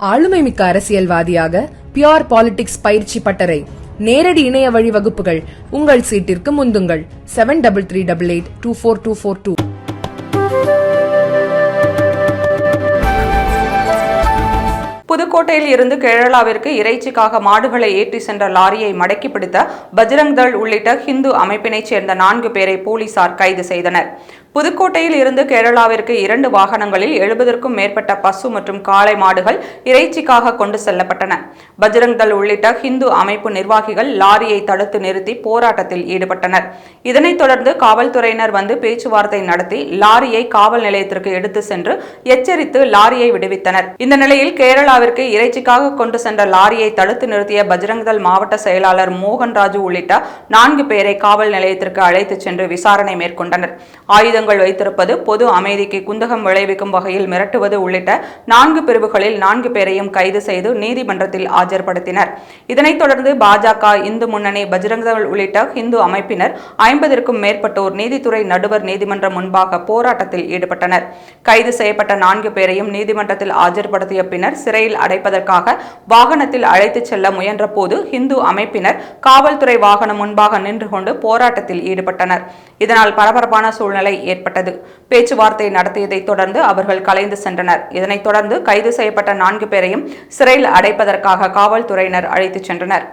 ஆளுமைமிக்க அரசியல்வாதியாக pure politics பயிற்சி பட்டறை, நேரடி இணைய வழி வகுப்புகள். உங்கள் சீட்டிற்கு முந்துங்கள். 7338824242. புதுக்கோட்டையில் இருந்து கேரளாவிற்கு இறைச்சிக்காக மாடுகளை ஏற்றி சென்ற லாரியை மடக்கி பிடித்த பஜ்ரங் தள் உள்ளிட்ட ஹிந்து அமைப்பினைச் சேர்ந்த 4 பேரை போலீசார் கைது செய்தனர். புதுக்கோட்டையில் இருந்து கேரளாவிற்கு 2 வாகனங்களில் 70க்கும் மேற்பட்ட பசு மற்றும் காளை மாடுகள் இறைச்சிக்காக கொண்டு செல்லப்பட்டன. பஜ்ரங் தள் உள்ளிட்ட ஹிந்து அமைப்பு நிர்வாகிகள் லாரியை தடுத்து நிறுத்தி போராட்டத்தில் ஈடுபட்டனர். இதனைத் தொடர்ந்து காவல்துறையினர் வந்து பேச்சுவார்த்தை நடத்தி லாரியை காவல் நிலையத்திற்கு எடுத்து சென்று எச்சரித்து லாரியை விடுவித்தனர். இந்த நிலையில் கேரளாவிற்கு இறைச்சிக்காக கொண்டு சென்ற லாரியை தடுத்து நிறுத்திய பஜ்ரங் தள் மாவட்ட செயலாளர் மோகன்ராஜு உள்ளிட்ட 4 பேரை காவல் நிலையத்திற்கு அழைத்துச் சென்று விசாரணை மேற்கொண்டனர். ஆயுதங்கள் வைத்திருப்பது, பொது அமைதிக்கு குந்தகம் விளைவிக்கும் வகையில் மிரட்டுவது உள்ளிட்ட 4 பிரிவுகளில் 4 பேரையும் கைது செய்து நீதிமன்றத்தில் ஆஜர்படுத்தினர். இதனைத் தொடர்ந்து பாஜக, இந்து முன்னணி, பஜ்ரங் தள் உள்ளிட்ட இந்து அமைப்பினர் 50க்கும் மேற்பட்டோர் நீதித்துறை நடுவர் நீதிமன்றம் முன்பாக போராட்டத்தில் ஈடுபட்டனர். கைது செய்யப்பட்ட 4 பேரையும் நீதிமன்றத்தில் ஆஜர்படுத்திய பின்னர் சிறையில் அடைப்பதற்காக வாகனத்தில் அழைத்துச் செல்ல முயன்ற போது இந்து அமைப்பினர் காவல்துறை வாகனம் முன்பாக நின்று கொண்டு போராட்டத்தில் ஈடுபட்டனர். இதனால் பரபரப்பான சூழ்நிலை ஏற்பட்டது. பேச்சுவார்த்தை நடத்தியதை தொடர்ந்து அவர்கள் கலைந்து சென்றனர். இதனைத் தொடர்ந்து கைது செய்யப்பட்ட 4 பேரையும் சிறையில் அடைப்பதற்காக காவல்துறையினர் அழைத்துச் சென்றனர்.